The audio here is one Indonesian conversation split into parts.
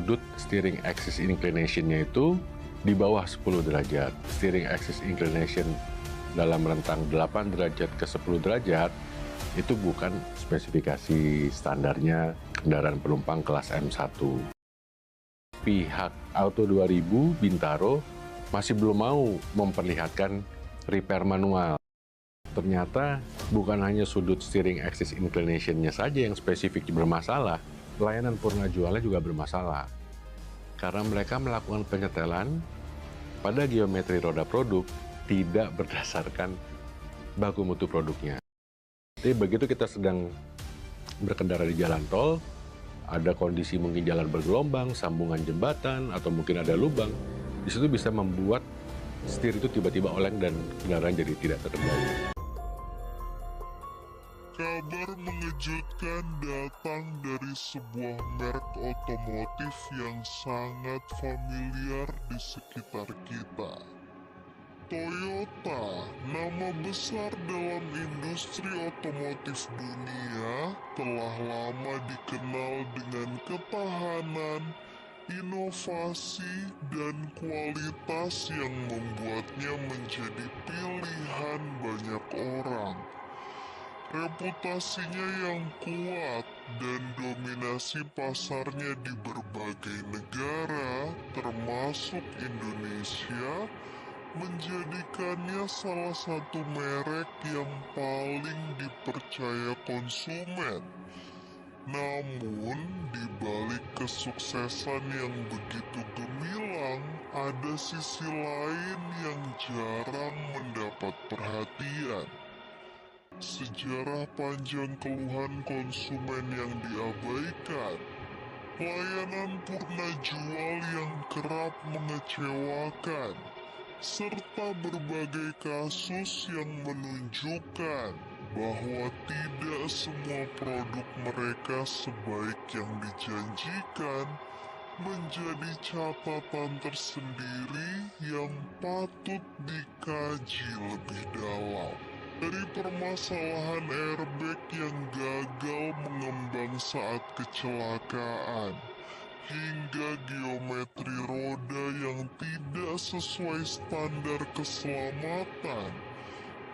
sudut steering axis inclination-nya itu di bawah 10 derajat. Steering axis inclination dalam rentang 8 derajat ke 10 derajat itu bukan spesifikasi standarnya kendaraan penumpang kelas M1. Pihak Auto 2000 Bintaro masih belum mau memperlihatkan repair manual. Ternyata bukan hanya sudut steering axis inclination-nya saja yang spesifik bermasalah, layanan purna jualnya juga bermasalah. Karena mereka melakukan penyetelan pada geometri roda produk tidak berdasarkan baku mutu produknya. Jadi begitu kita sedang berkendara di jalan tol, ada kondisi mungkin jalan bergelombang, sambungan jembatan, atau mungkin ada lubang, di situ bisa membuat setir itu tiba-tiba oleng dan kendaraan jadi tidak terkendali. Kabar mengejutkan datang dari sebuah merek otomotif yang sangat familiar di sekitar kita. Toyota, nama besar dalam industri otomotif dunia, telah lama dikenal dengan ketahanan, inovasi, dan kualitas yang membuatnya menjadi pilihan banyak orang. Reputasinya yang kuat dan dominasi pasarnya di berbagai negara, termasuk Indonesia, menjadikannya salah satu merek yang paling dipercaya konsumen. Namun, di balik kesuksesan yang begitu gemilang, ada sisi lain yang jarang mendapat perhatian. Sejarah panjang keluhan konsumen yang diabaikan, layanan purna jual yang kerap mengecewakan, serta berbagai kasus yang menunjukkan bahwa tidak semua produk mereka sebaik yang dijanjikan, menjadi catatan tersendiri yang patut dikaji lebih dalam. Dari permasalahan airbag yang gagal mengembang saat kecelakaan, hingga geometri roda yang tidak sesuai standar keselamatan,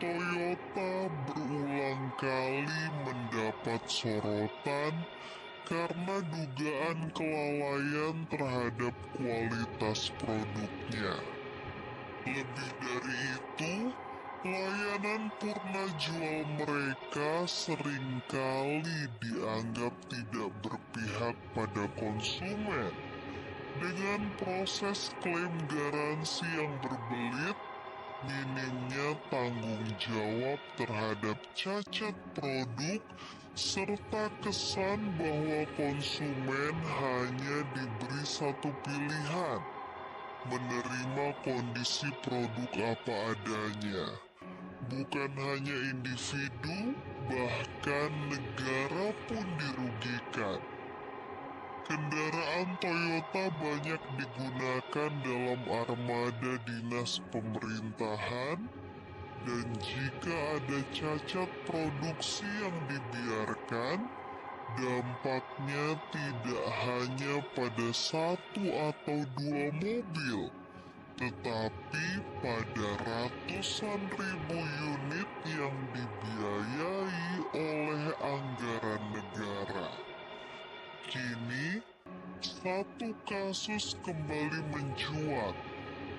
Toyota berulang kali mendapat sorotan karena dugaan kelalaian terhadap kualitas produknya. Lebih dari itu, layanan purna jual mereka seringkali dianggap tidak berpihak pada konsumen. Dengan proses klaim garansi yang berbelit, minimnya tanggung jawab terhadap cacat produk, serta kesan bahwa konsumen hanya diberi satu pilihan, menerima kondisi produk apa adanya. Bukan hanya individu, bahkan negara pun dirugikan. Kendaraan Toyota banyak digunakan dalam armada dinas pemerintahan, dan jika ada cacat produksi yang dibiarkan, dampaknya tidak hanya pada satu atau dua mobil, tetapi pada ratusan ribu unit yang dibiayai oleh anggaran negara. Kini, satu kasus kembali mencuat.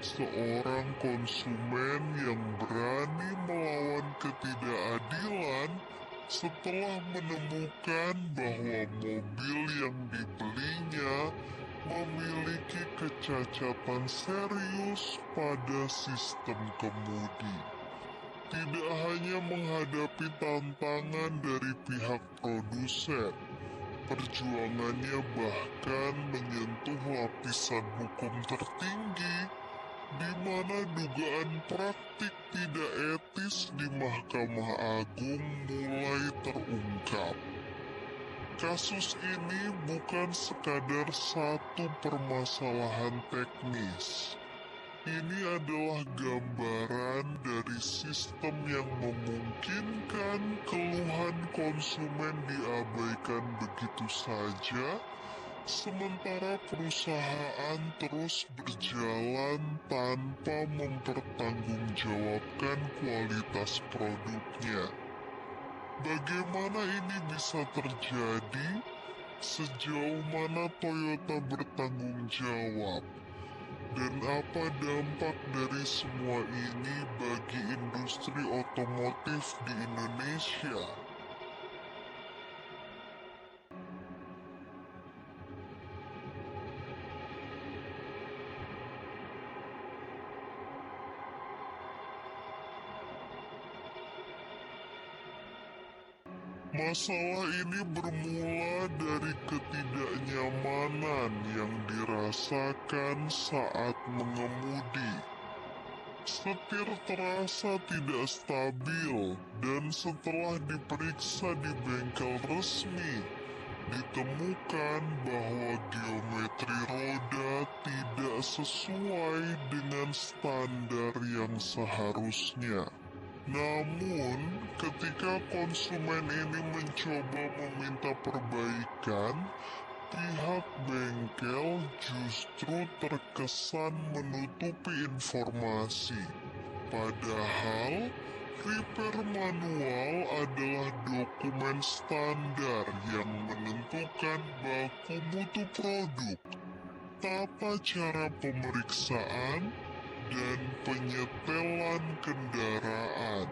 Seorang konsumen yang berani melawan ketidakadilan setelah menemukan bahwa mobil yang dibelinya memiliki kecacatan serius pada sistem kemudi. Tidak hanya menghadapi tantangan dari pihak produsen, perjuangannya bahkan menyentuh lapisan hukum tertinggi, di mana dugaan praktik tidak etis di Mahkamah Agung mulai terungkap. Kasus ini bukan sekadar satu permasalahan teknis. Ini adalah gambaran dari sistem yang memungkinkan keluhan konsumen diabaikan begitu saja, Sementara perusahaan terus berjalan tanpa mempertanggungjawabkan kualitas produknya. Bagaimana ini bisa terjadi? Sejauh mana Toyota bertanggung jawab? Dan apa dampak dari semua ini bagi industri otomotif di Indonesia? Masalah ini bermula dari ketidaknyamanan yang dirasakan saat mengemudi. Setir terasa tidak stabil dan setelah diperiksa di bengkel resmi, ditemukan bahwa geometri roda tidak sesuai dengan standar yang seharusnya. Namun, ketika konsumen ini mencoba meminta perbaikan, pihak bengkel justru terkesan menutupi informasi. Padahal, repair manual adalah dokumen standar yang menentukan baku mutu produk, tata cara pemeriksaan, dan penyetelan kendaraan.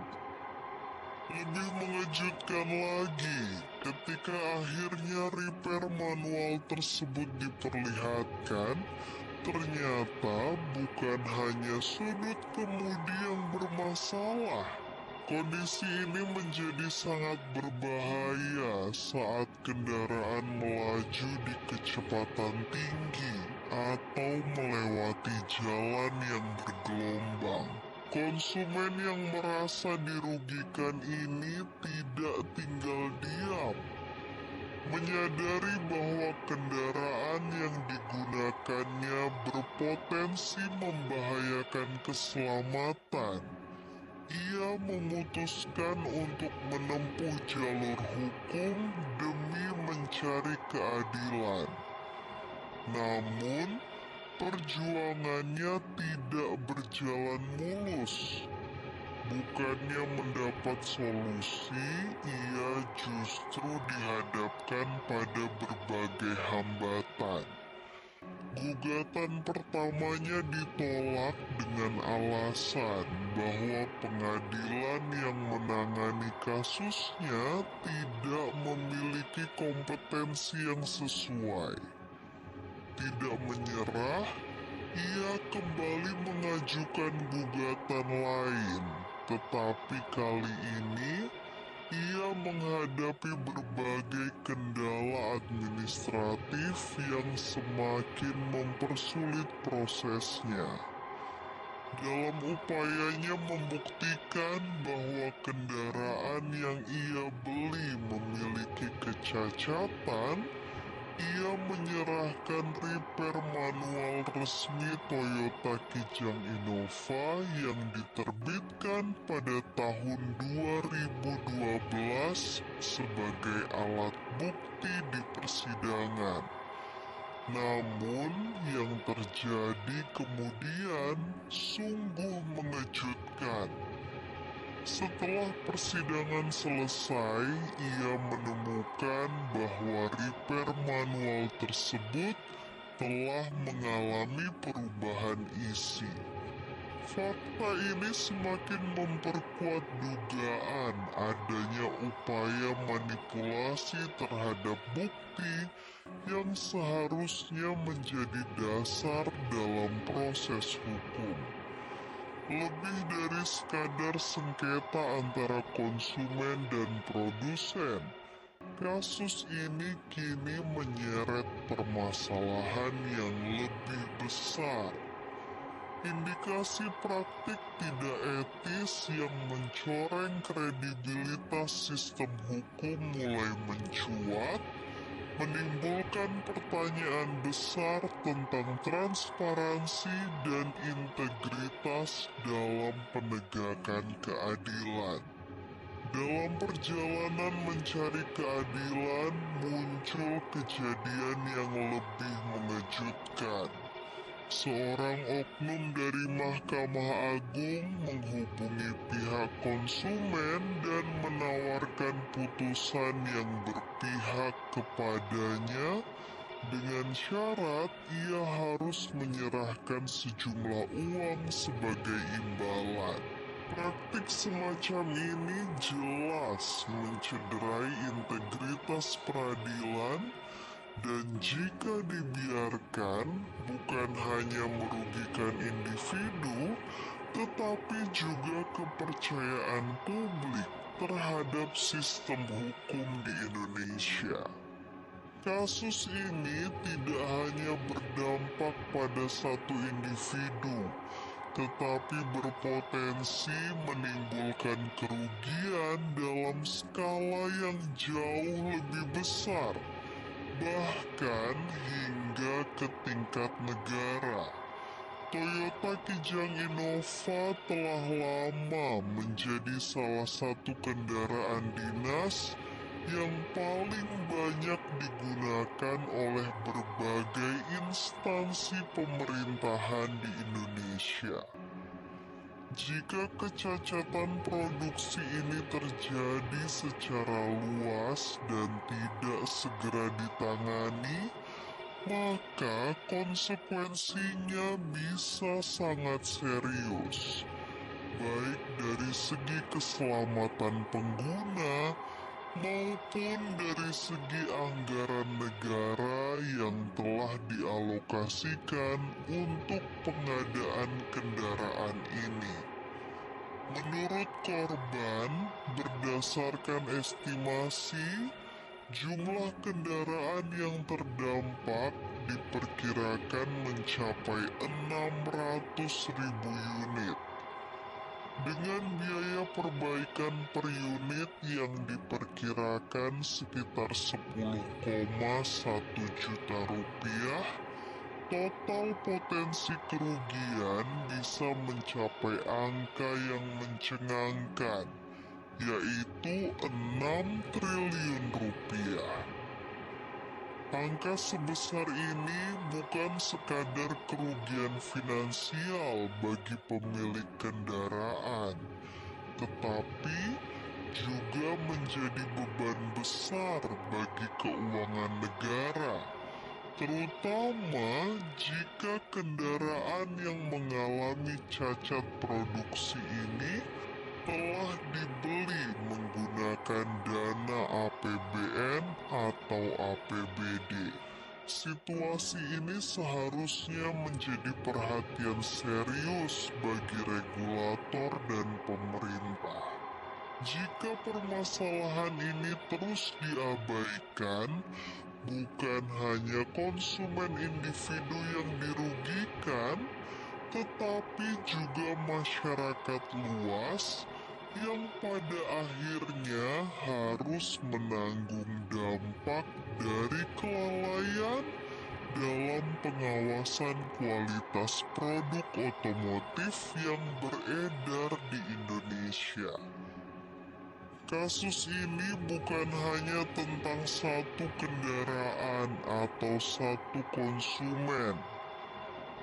Lebih mengejutkan lagi, ketika akhirnya repair manual tersebut diperlihatkan, ternyata bukan hanya sudut kemudi yang bermasalah. Kondisi ini menjadi sangat berbahaya saat kendaraan melaju di kecepatan tinggi atau melewati jalan yang bergelombang. Konsumen yang merasa dirugikan ini tidak tinggal diam. Menyadari bahwa kendaraan yang digunakannya berpotensi membahayakan keselamatan, ia memutuskan untuk menempuh jalur hukum demi mencari keadilan. Namun, perjuangannya tidak berjalan mulus. Bukannya mendapat solusi, ia justru dihadapkan pada berbagai hambatan. Gugatan pertamanya ditolak dengan alasan bahwa pengadilan yang menangani kasusnya tidak memiliki kompetensi yang sesuai. Tidak menyerah, ia kembali mengajukan gugatan lain, tetapi kali ini ia menghadapi berbagai kendala administratif yang semakin mempersulit prosesnya. Dalam upayanya membuktikan bahwa kendaraan yang ia beli memiliki kecacatan, ia menyerahkan repair manual resmi Toyota Kijang Innova yang diterbitkan pada tahun 2012 sebagai alat bukti di persidangan. Namun, yang terjadi kemudian sungguh mengejutkan. Setelah persidangan selesai, ia menemukan bahwa repair manual tersebut telah mengalami perubahan isi. Fakta ini semakin memperkuat dugaan adanya upaya manipulasi terhadap bukti yang seharusnya menjadi dasar dalam proses hukum. Lebih dari sekadar sengketa antara konsumen dan produsen, kasus ini kini menyeret permasalahan yang lebih besar. Indikasi praktik tidak etis yang mencoreng kredibilitas sistem hukum mulai mencuat, menimbulkan pertanyaan besar tentang transparansi dan integritas dalam penegakan keadilan. Dalam perjalanan mencari keadilan, muncul kejadian yang lebih mengejutkan. Seorang oknum dari Mahkamah Agung menghubungi pihak konsumen dan menawarkan putusan yang berpihak kepadanya dengan syarat ia harus menyerahkan sejumlah uang sebagai imbalan. Praktik semacam ini jelas mencederai integritas peradilan dan jika dibiarkan bukan hanya merugikan individu tetapi juga kepercayaan publik terhadap sistem hukum di Indonesia. Kasus ini tidak hanya berdampak pada satu individu, tetapi berpotensi menimbulkan kerugian dalam skala yang jauh lebih besar, bahkan hingga ke tingkat negara. Toyota Kijang Innova telah lama menjadi salah satu kendaraan dinas yang paling banyak digunakan oleh berbagai instansi pemerintahan di Indonesia. Jika kecacatan produksi ini terjadi secara luas dan tidak segera ditangani, maka konsekuensinya bisa sangat serius, baik dari segi keselamatan pengguna maupun dari segi anggaran negara yang telah dialokasikan untuk pengadaan kendaraan ini. Menurut korban, berdasarkan estimasi, jumlah kendaraan yang terdampak diperkirakan mencapai 600.000 unit. Dengan biaya perbaikan per unit yang diperkirakan sekitar 10,1 juta rupiah, total potensi kerugian bisa mencapai angka yang mencengangkan, yaitu 6 triliun rupiah. Angka sebesar ini bukan sekadar kerugian finansial bagi pemilik kendaraan, tetapi juga menjadi beban besar bagi keuangan negara, terutama jika kendaraan yang mengalami cacat produksi ini telah dibeli menggunakan dana APBN atau APBD. Situasi ini seharusnya menjadi perhatian serius bagi regulator dan pemerintah. Jika permasalahan ini terus diabaikan, bukan hanya konsumen individu yang dirugikan, tetapi juga masyarakat luas yang pada akhirnya harus menanggung dampak dari kelalaian dalam pengawasan kualitas produk otomotif yang beredar di Indonesia. Kasus ini bukan hanya tentang satu kendaraan atau satu konsumen.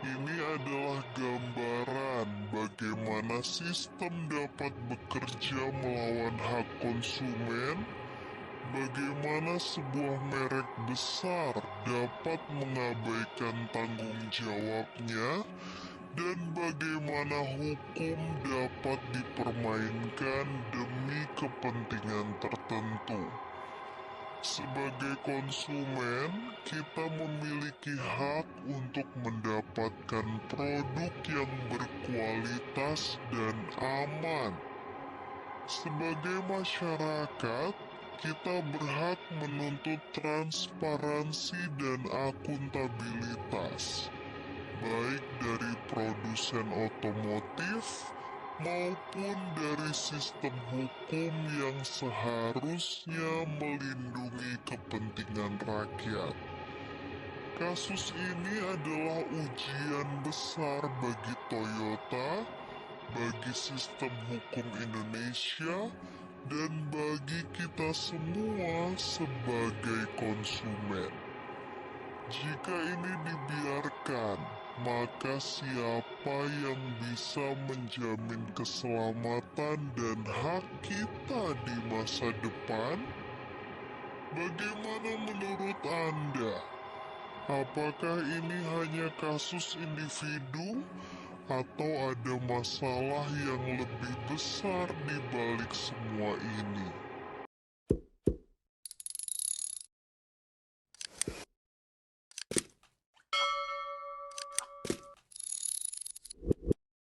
Ini adalah gambaran bagaimana sistem dapat bekerja melawan hak konsumen, bagaimana sebuah merek besar dapat mengabaikan tanggung jawabnya, dan bagaimana hukum dapat dipermainkan demi kepentingan tertentu. Sebagai konsumen, kita memiliki hak untuk mendapatkan produk yang berkualitas dan aman. Sebagai masyarakat, kita berhak menuntut transparansi dan akuntabilitas, baik dari produsen otomotif maupun dari sistem hukum yang seharusnya melindungi kepentingan rakyat. Kasus ini adalah ujian besar bagi Toyota, bagi sistem hukum Indonesia, dan bagi kita semua sebagai konsumen. Jika ini dibiarkan, maka siapa yang bisa menjamin keselamatan dan hak kita di masa depan? Bagaimana menurut Anda? Apakah ini hanya kasus individu atau ada masalah yang lebih besar di balik semua ini?